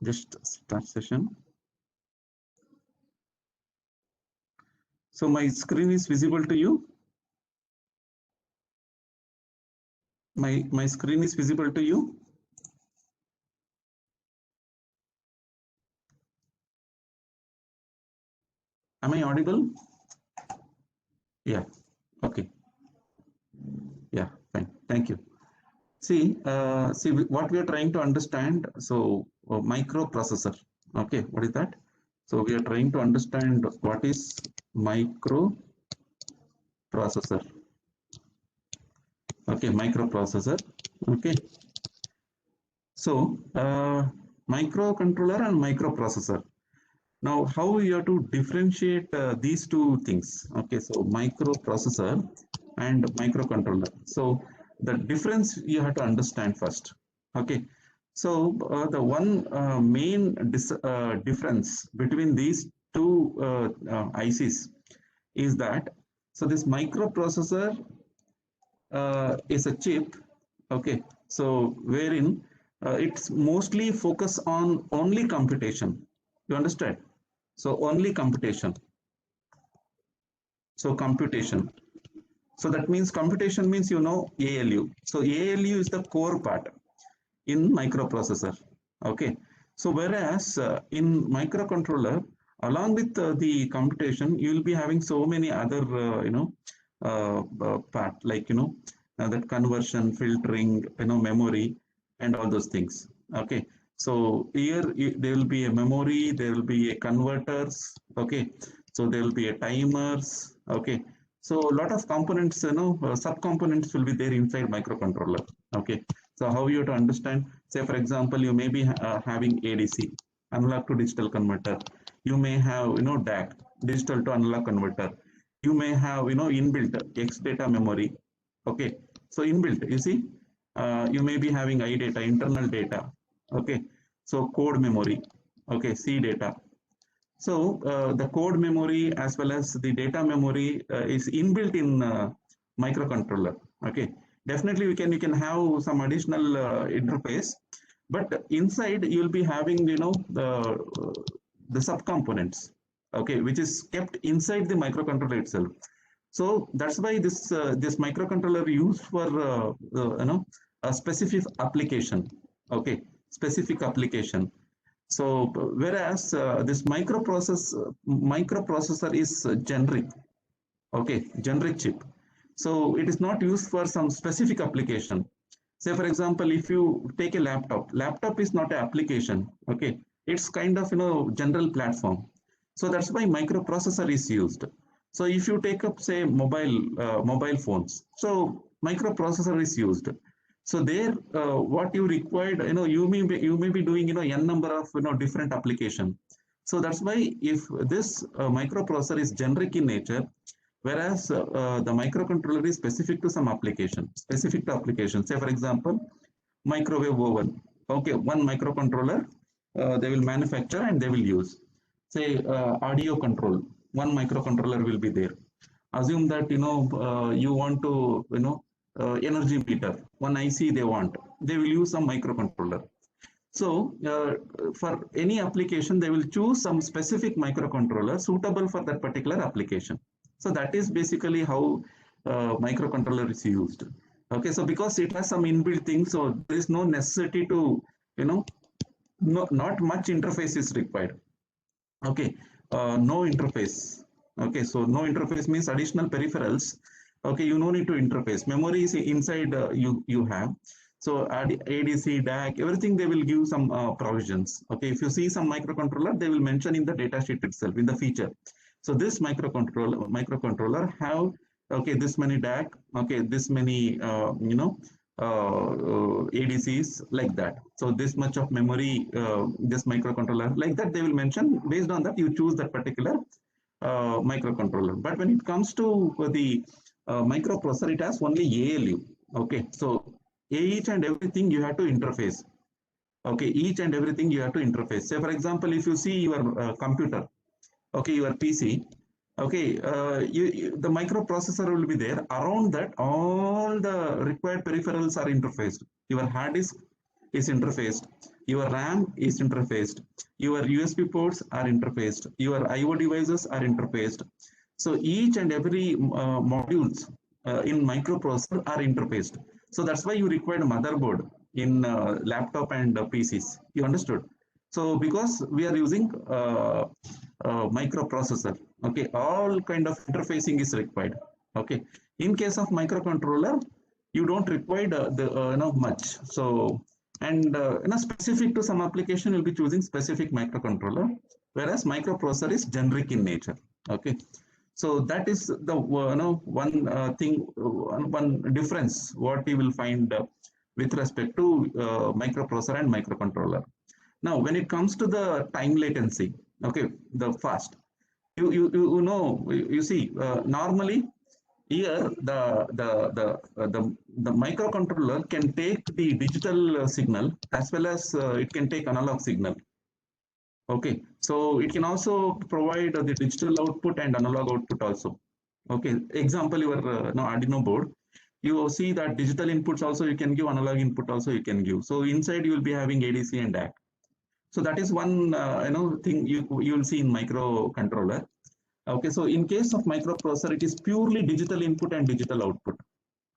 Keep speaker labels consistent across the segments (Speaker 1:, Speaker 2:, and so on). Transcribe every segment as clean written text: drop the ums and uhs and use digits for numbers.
Speaker 1: Just start session. So my screen is visible to you. My screen is visible to you. Am I audible? Yeah. Okay. Yeah. Fine. Thank you. See, what we are trying to understand. So, microprocessor. Okay. What is that? So we are trying to understand what is microprocessor. Okay, microprocessor. Okay. So, microcontroller and microprocessor. Now, how you have to differentiate these two things? Okay, so microprocessor and microcontroller. So the difference you have to understand first. Okay, so the one main difference between these two ICs is that this microprocessor is a chip. Okay, so wherein it's mostly focus on only computation. You understand? So only computation. So computation. So that means computation means ALU. So ALU is the core part in microprocessor. Okay. So whereas in microcontroller, along with the computation, you will be having so many other part like that conversion, filtering, memory, and all those things. Okay. So here there will be a memory, there will be a converters. Okay. So there will be a timers. Okay. So a lot of components, sub-components will be there inside microcontroller. Okay. So how you have to understand? Say for example, you may be having ADC, analog to digital converter. You may have DAC, digital to analog converter. You may have inbuilt X data memory. Okay. So inbuilt, you see, you may be having I data, internal data. Okay. So code memory. Okay. C data. So the code memory as well as the data memory is inbuilt in microcontroller. Okay, definitely you can have some additional interface, but inside you will be having the subcomponents. Okay, which is kept inside the microcontroller itself. So that's why this microcontroller used for a specific application. Okay, specific application. So whereas this microprocessor is generic, okay, generic chip. So it is not used for some specific application. Say for example, if you take a laptop is not an application, okay, it's kind of general platform. So that's why microprocessor is used. So if you take up say mobile phones, so microprocessor is used. So there, what you required, you may be doing n number of different application. So that's why if this microprocessor is generic in nature, whereas the microcontroller is specific to some application, specific to application. Say for example, microwave oven. Okay, one microcontroller they will manufacture and they will use. Say audio control, one microcontroller will be there. Assume that you want to energy meter, one IC they want. They will use some microcontroller. So for any application, they will choose some specific microcontroller suitable for that particular application. So that is basically how microcontroller is used. Okay, so because it has some inbuilt things, so there is no necessity to, not much interface is required. Okay, no interface. Okay, so no interface means additional peripherals. Okay, you no need to interface. Memory is inside you have. So ADC, DAC, everything they will give some provisions. Okay, if you see some microcontroller, they will mention in the data sheet itself in the feature. So this microcontroller have this many DAC, this many ADCs like that. So this much of memory, this microcontroller like that they will mention. Based on that, you choose that particular microcontroller. But when it comes to the microprocessor, it has only ALU. Okay, so each and everything you have to interface. Okay, each and everything you have to interface. Say for example, if you see your computer, okay, your PC, okay, the microprocessor will be there. Around that, all the required peripherals are interfaced. Your hard disk, is interfaced, your RAM is interfaced, your USB ports are interfaced, your IO devices are interfaced. So each and every modules in microprocessor are interfaced. So that's why you require a motherboard in laptop and PCs. You understood? So because we are using microprocessor, okay, all kind of interfacing is required. Okay, in case of microcontroller, you don't require much. So and specific to some application, you'll be choosing specific microcontroller, whereas microprocessor is generic in nature. Okay, so that is the one thing, one difference what you will find with respect to microprocessor and microcontroller. Now, when it comes to the time latency, okay, the fast, you see, normally here the microcontroller can take the digital signal as well as it can take analog signal. Okay, so it can also provide the digital output and analog output also. Okay, example, your Arduino board, you see that digital inputs also you can give, analog input also you can give. So inside you will be having ADC and DAC. So that is one thing you will see in microcontroller. Okay, so in case of microprocessor, it is purely digital input and digital output.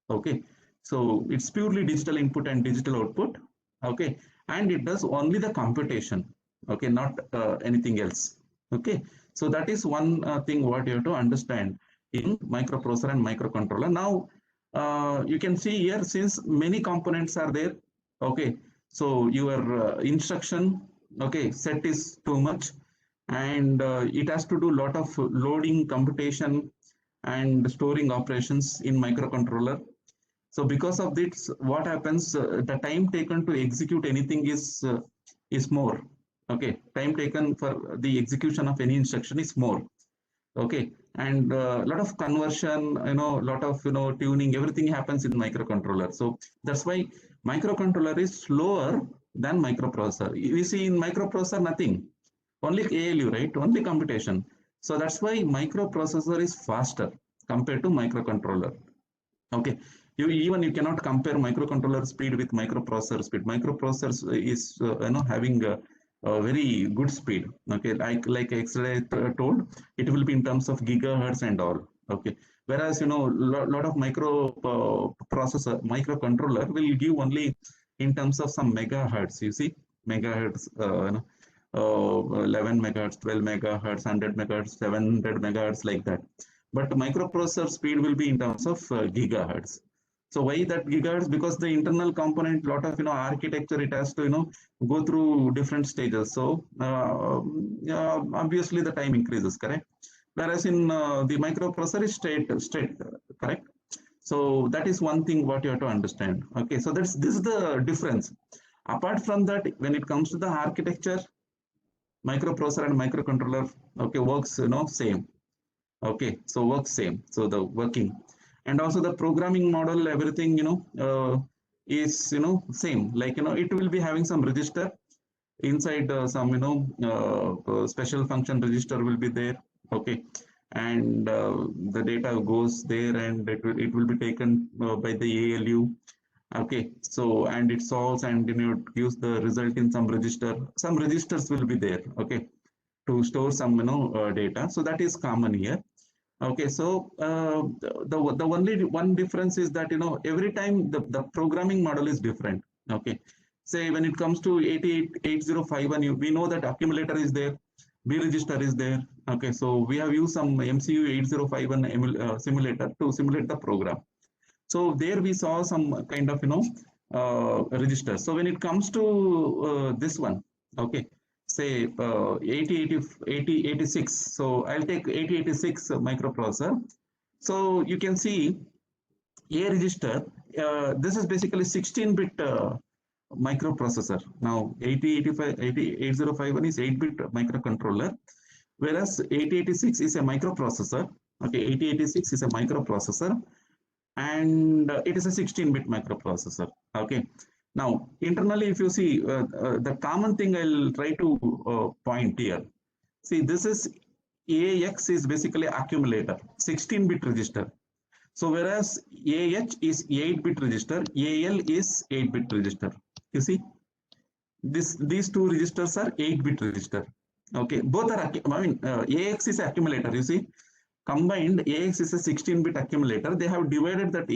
Speaker 1: Okay, so it's purely digital input and digital output. Okay, and it does only the computation. Okay, not anything else. Okay, so that is one thing what you have to understand in microprocessor and microcontroller. Now you can see here, since many components are there. Okay, so your instruction, okay, set is too much, and it has to do a lot of loading, computation, and storing operations in microcontroller. So because of this, what happens? The time taken to execute anything is more. Okay, time taken for the execution of any instruction is more. Okay, and a lot of conversion, lot of tuning, everything happens in microcontroller. So that's why microcontroller is slower than microprocessor. We see in microprocessor nothing, only ALU, right? Only computation. So that's why microprocessor is faster compared to microcontroller. Okay, you cannot compare microcontroller speed with microprocessor speed. Microprocessor is having a very good speed. Okay, like yesterday told, it will be in terms of gigahertz and all. Okay, whereas lot of microcontroller will give only in terms of some megahertz. You see, megahertz. 11 megahertz, 12 megahertz, 100 megahertz, 700 megahertz, like that. But microprocessor speed will be in terms of gigahertz. So why that gigahertz? Because the internal component, lot of architecture, it has to go through different stages. So obviously the time increases, correct? Whereas in the microprocessor is straight, correct? So that is one thing what you have to understand. Okay, so this is the difference. Apart from that, when it comes to the architecture, microprocessor and microcontroller, okay, works same. Okay, so works same. So the working, and also the programming model, everything is same. Like it will be having some register inside, some special function register will be there. Okay, and the data goes there, and it will be taken by the ALU. Okay, so and it solves and it gives the result in some register. Some registers will be there. Okay, to store some data. So that is common here. Okay, so the only one difference is that every time the programming model is different. Okay, say when it comes to 8051, we know that accumulator is there, B register is there. Okay, so we have used some MCU 8051 simulator to simulate the program. So there we saw some kind of register. So when it comes to this one, okay, say 8086. So I'll take 8086 microprocessor. So you can see A register. This is basically 16-bit microprocessor. Now 8051 is 8-bit microcontroller, whereas 8086 is a microprocessor. Okay, 8086 is a microprocessor, and it is a 16-bit microprocessor. Okay, now internally, if you see the common thing, I'll try to point here. See, this is AX is basically accumulator, 16-bit register. So whereas AH is 8-bit register, AL is 8-bit register. You see, these two registers are 8-bit register. Okay, both are, I mean, AX is accumulator. You see, combined AX is a 16-bit accumulator. They have divided that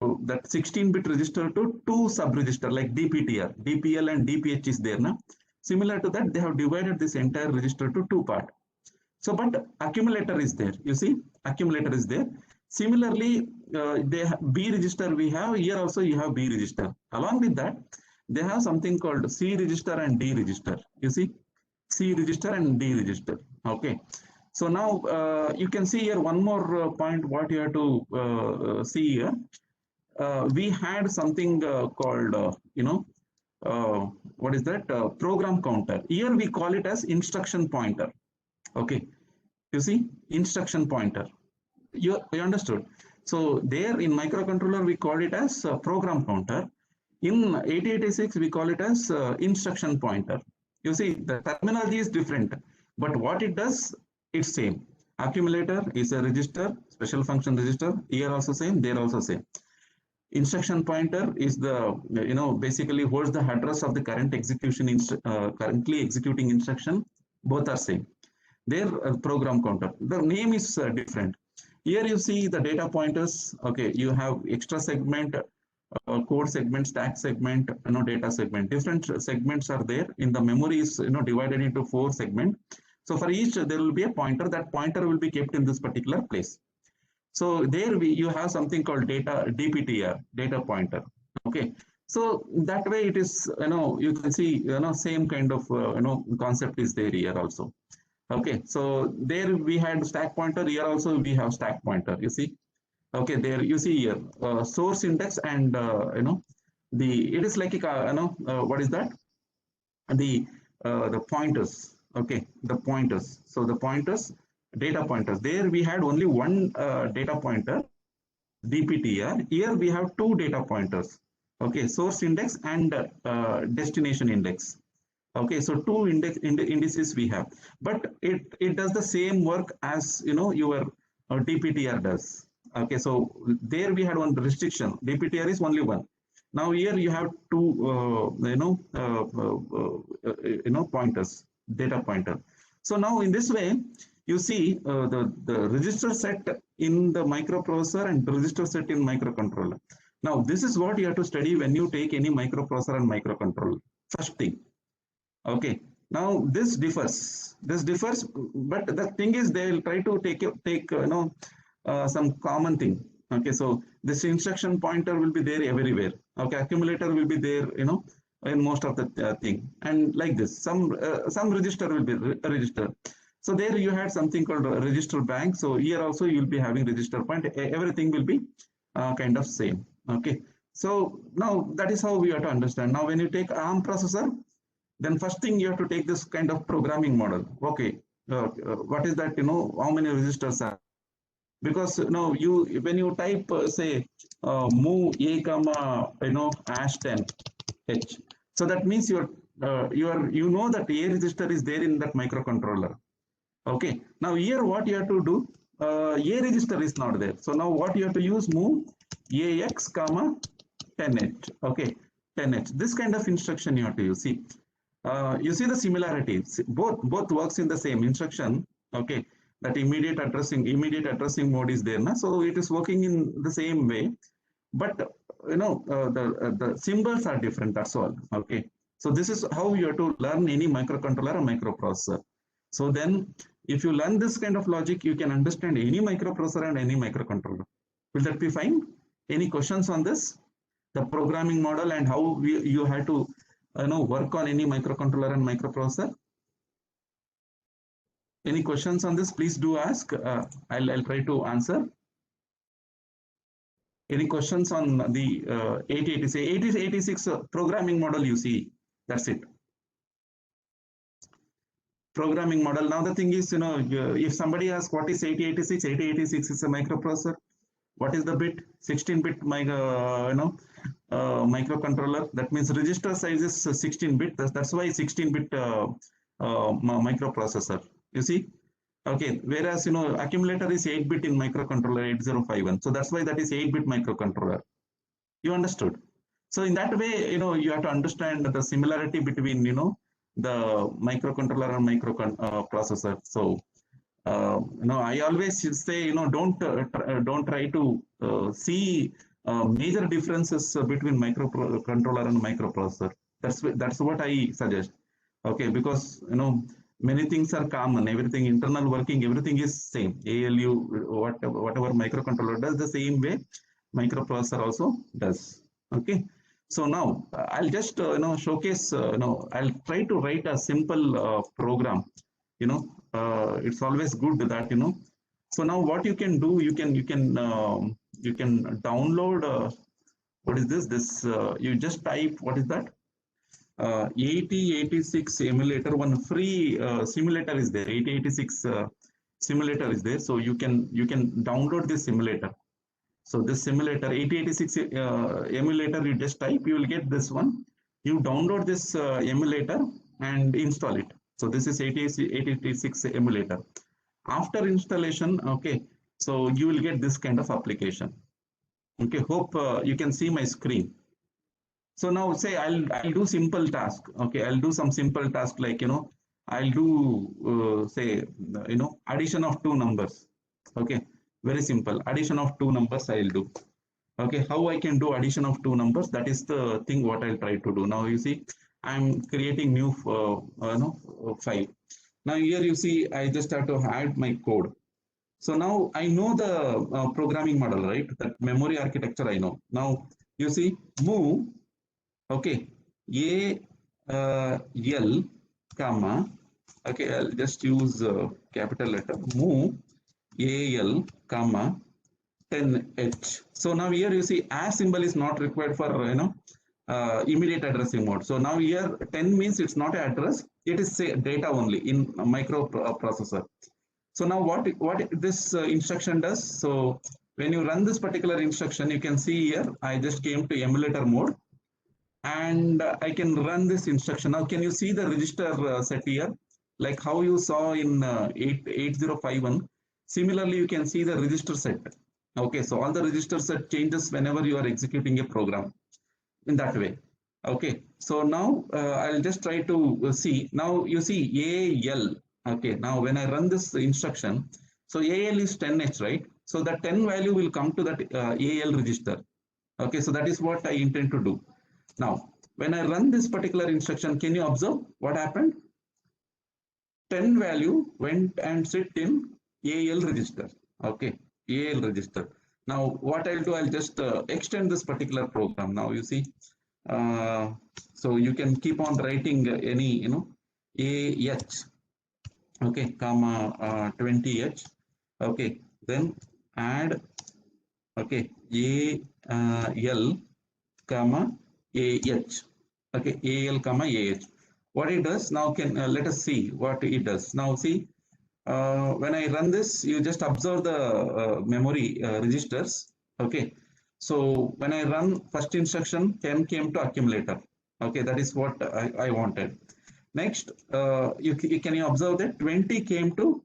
Speaker 1: 16-bit register to two sub-register like DPTR, DPL and DPH is there now. Similar to that, they have divided this entire register to two parts. So, but accumulator is there. You see, accumulator is there. Similarly, B register we have here also. You have B register. Along with that, they have something called C register and D register. You see, C register and D register. Okay. So now you can see here one more point. What you have to see here. We had something called what is that program counter. Here we call it as instruction pointer. Okay, you see, instruction pointer. You understood. So there in microcontroller we call it as program counter. In 8086 we call it as instruction pointer. You see, the terminology is different, but what it does, it's same. Accumulator is a register, special function register. Here also same, there also same. Instruction pointer is the, basically holds the address of the current execution, currently executing instruction. Both are same. Their program counter. The name is different. Here you see the data pointers. Okay, you have extra segment, code segment, stack segment, data segment. Different segments are there. In the memory is divided into 4 segments. So for each there will be a pointer. That pointer will be kept in this particular place. So there you have something called DPTR, data pointer. Okay. So that way it is, you can see, same kind of, concept is there here also. Okay, so there we had stack pointer. Here also we have stack pointer. You see, okay, there you see here source index and it is like what is that? The pointers. Okay, the pointers. So the pointers, data pointers. There we had only one data pointer, DPTR. Here we have 2 data pointers. Okay, source index and destination index. Okay, so 2 indices we have, but it does the same work as your DPTR does. Okay, so there we had one restriction. DPTR is only one. Now here you have 2 pointers, data pointer. So now in this way you see the register set in the microprocessor and the register set in microcontroller. Now this is what you have to study when you take any microprocessor and microcontroller. First thing. Okay, now this differs, but the thing is they will try to take some common thing. Okay, so this instruction pointer will be there everywhere. Okay, accumulator will be there, in most of the thing, and like this, some register will be register. So there you had something called a register bank. So here also you will be having register point. Everything will be kind of same. Okay, so now that is how we have to understand. Now when you take ARM processor, then first thing you have to take this kind of programming model. Okay, what is that? How many registers are? Because you when you type say move a comma #10 h, so that means that A register is there in that microcontroller. Okay, now here what you have to do? A register is not there. So now what you have to use? Move AX comma 10h. Okay, 10h. This kind of instruction you have to use. See. You see the similarity. Both works in the same instruction. Okay, that immediate addressing mode is there. So it is working in the same way, but the symbols are different. That's all. Okay, so this is how you have to learn any microcontroller or microprocessor. So then, if you learn this kind of logic, you can understand any microprocessor and any microcontroller. Will that be fine? Any questions on this? The programming model and how you have to work on any microcontroller and microprocessor. Any questions on this? Please do ask. I'll try to answer. Any questions on the 8086 programming model? You see, that's it. Programming model. Now the thing is, if somebody asks what is 8086, 8086 is a microprocessor. What is the bit? 16-bit microcontroller. That means register size is 16-bit. That's why 16-bit microprocessor. You see? Okay. Whereas accumulator is 8-bit in microcontroller 8051. So that's why that is 8-bit microcontroller. You understood? So in that way, you have to understand the similarity between, the microcontroller and microprocessor. So, I always say, don't try to see major differences between microcontroller and microprocessor. That's what I suggest. Okay, because many things are common. Everything internal working, everything is same. ALU, whatever microcontroller does, the same way microprocessor also does. Okay. So now I'll just showcase. I'll try to write a simple program. It's always good that So now what you can do, you can download. What is this? You just type. What is that? 8086 emulator. One free simulator is there. 8086 simulator is there. So you can download this simulator. So this simulator 8086 emulator, you just type, you will get this one. You download this emulator and install it. So this is 8086 emulator. After installation, okay, so you will get this kind of application. Okay, hope you can see my screen. So now say I'll do simple task. Okay, I'll do some simple task like I'll do say addition of two numbers. Okay, very simple. Addition of two numbers I'll do. Okay, how I can do addition of two numbers? That is the thing what I'll try to do. Now you see, I'm creating new file. Now here you see, I just have to add my code. So now I know the programming model, right? That memory architecture I know. Now you see, move. Okay, L, comma. Okay, I'll just use capital letter. Move AL, comma 10H. So now here you see as symbol is not required for immediate addressing mode. So now here 10 means it's not an address, it is say data only in a microprocessor. So now what this instruction does, so when you run this particular instruction, you can see here I just came to emulator mode and I can run this instruction. Now can you see the register set here, like how you saw in 8051? Similarly you can see the register set. Okay, so all the register set changes whenever you are executing a program in that way. Okay, so now I'll just try to see. Now you see AL. Okay, now when I run this instruction, so AL is 10H, right? So the 10 value will come to that AL register. Okay, so that is what I intend to do. Now, when I run this particular instruction, can you observe what happened? 10 value went and sit in AL register. Okay, AL register. Now, what I'll do, I'll just extend this particular program. Now, you see, so you can keep on writing any, AH, okay, comma 20H. Okay, then add, okay, AL, comma AH. Okay, AL, comma AH. What it does now, can let us see what it does. Now see, when I run this, you just observe the memory registers. Okay, so when I run first instruction, 10 came to accumulator. Okay, that is what I wanted. Next, you can observe that 20 came to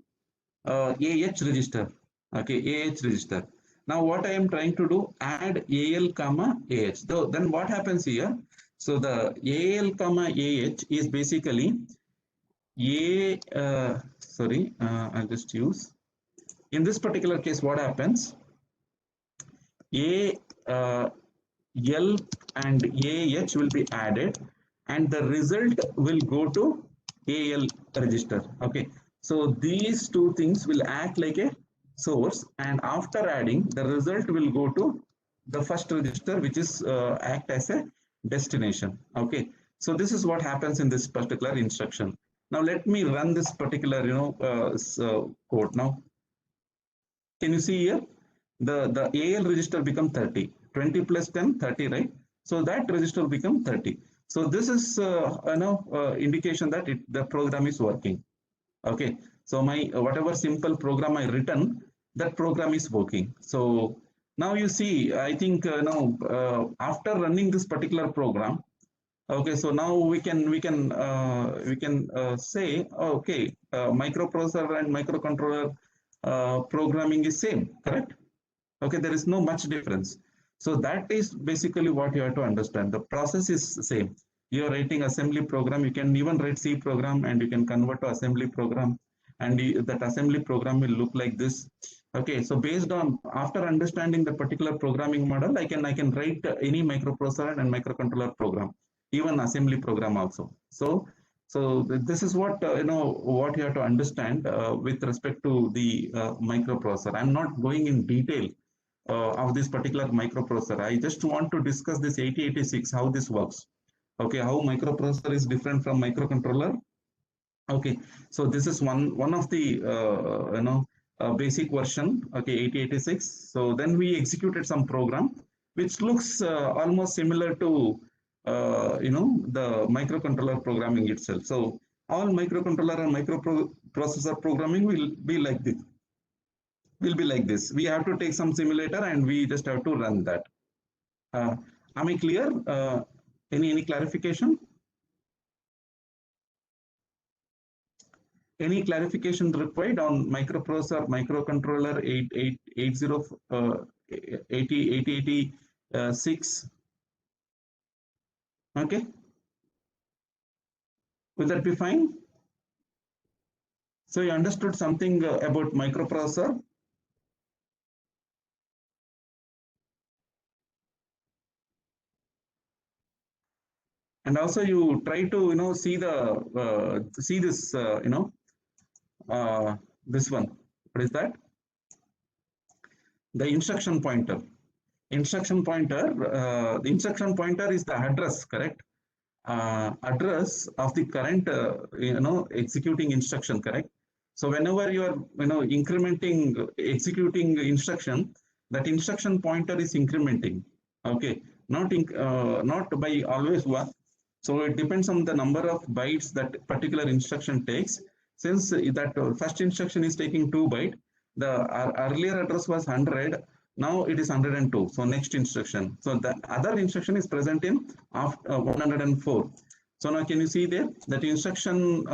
Speaker 1: AH register. Okay, AH register. Now what I am trying to do, add AL, comma AH. So then what happens here? So the AL, comma AH is basically I'll just use. In this particular case, what happens? L and AH will be added and the result will go to AL register. Okay, so these two things will act like a source, and after adding, the result will go to the first register, which is act as a destination. Okay, so this is what happens in this particular instruction. Now let me run this particular code. Now can you see here the AL register become 30, 20 plus 10, 30, right? So that register become 30. So this is indication that the program is working. Okay, so my whatever simple program I written, that program is working. So now you see, I think after running this particular program, okay, so now we can say, okay, microprocessor and microcontroller programming is same, correct? Okay, there is no much difference. So that is basically what you have to understand. The process is same. You are writing assembly program. You can even write C program and you can convert to assembly program, and that assembly program will look like this. Okay, so based on after understanding the particular programming model, I can write any microprocessor and microcontroller program, even assembly program also. So this is what what you have to understand with respect to the microprocessor. I'm not going in detail of this particular microprocessor. I just want to discuss this 8086, how this works. Okay, how microprocessor is different from microcontroller. Okay, so this is one of the basic version. Okay, 8086. So then we executed some program which looks almost similar to the microcontroller programming itself. So all microcontroller and microprocessor programming will be like this. We have to take some simulator and we just have to run that. Uh, am I clear? Any clarification? Any clarification required on microprocessor, microcontroller 8086? Okay, will that be fine? So you understood something about microprocessor. And also you try to see this uh, this one. What is that? The instruction pointer. The instruction pointer is the address, correct? Address of the current executing instruction, correct? So whenever you are incrementing executing instruction, that instruction pointer is incrementing. Okay, not by always one. So it depends on the number of bytes that particular instruction takes. Since that first instruction is taking 2 byte, the earlier address was 100, now it is 102. So next instruction, so the other instruction is present in after 104. So now can you see there that instruction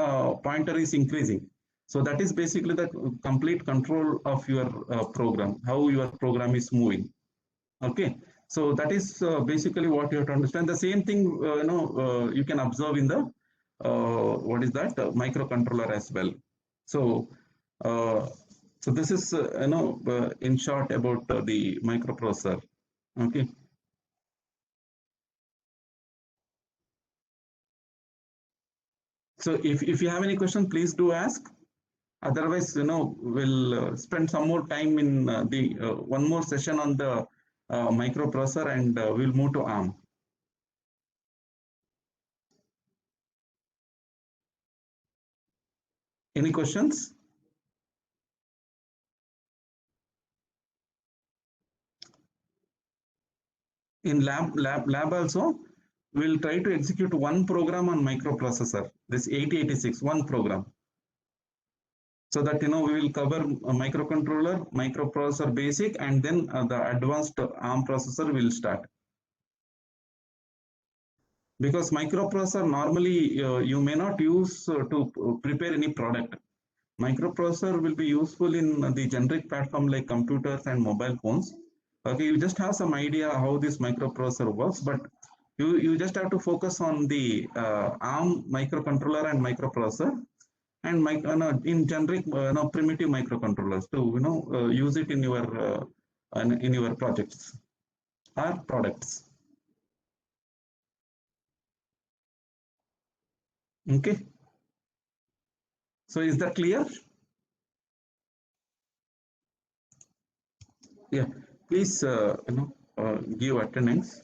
Speaker 1: pointer is increasing. So that is basically the complete control of your program, how your program is moving. Okay, so that is basically what you have to understand. The same thing you can observe in the what is that microcontroller as well. So uh, so this is in short about the microprocessor. Okay, so if you have any question, please do ask. Otherwise, we'll spend some more time in the one more session on the microprocessor, and we'll move to ARM. Any questions? In lab also, we'll try to execute one program on microprocessor, this 8086, one program. So that we will cover a microcontroller, microprocessor basic, and then the advanced ARM processor will start. Because microprocessor normally you may not use to prepare any product. Microprocessor will be useful in the generic platform like computers and mobile phones. Okay, you just have some idea how this microprocessor works, but you just have to focus on the ARM microcontroller and microprocessor, and in generic primitive microcontrollers to use it in your projects or products. Okay, so is that clear? Yeah, please give attendance.